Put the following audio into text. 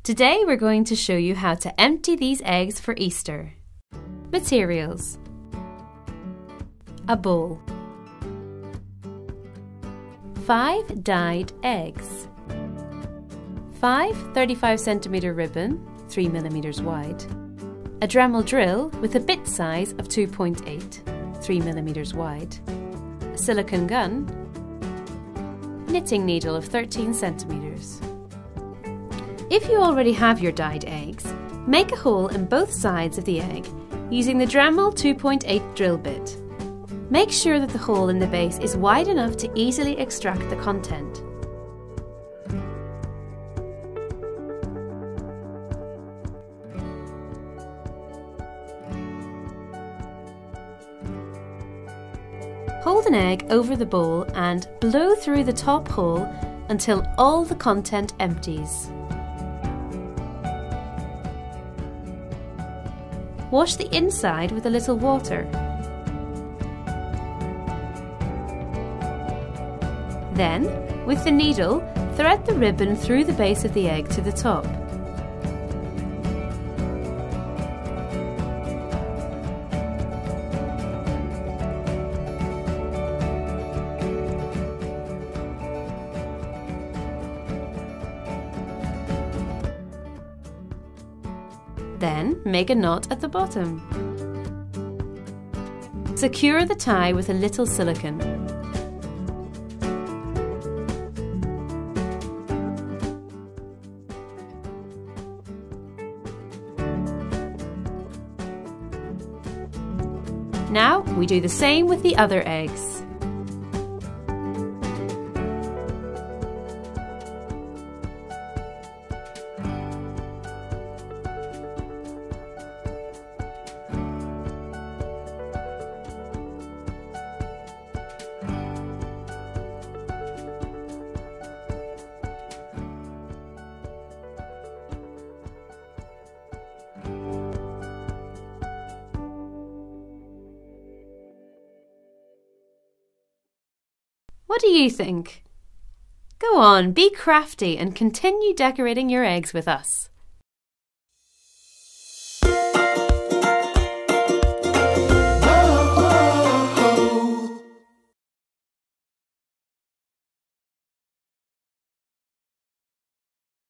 Today we're going to show you how to empty these eggs for Easter. Materials: a bowl, 5 dyed eggs, 5 35cm ribbon 3mm wide, a Dremel drill with a bit size of 2.8 3mm wide, a silicone gun, knitting needle of 13cm. If you already have your dyed eggs, make a hole in both sides of the egg using the Dremel 2.8 drill bit. Make sure that the hole in the base is wide enough to easily extract the content. Hold an egg over the bowl and blow through the top hole until all the content empties. Wash the inside with a little water. Then, with the needle, thread the ribbon through the base of the egg to the top. Then make a knot at the bottom. Secure the tie with a little silicone. Now we do the same with the other eggs. What do you think? Go on, be crafty and continue decorating your eggs with us.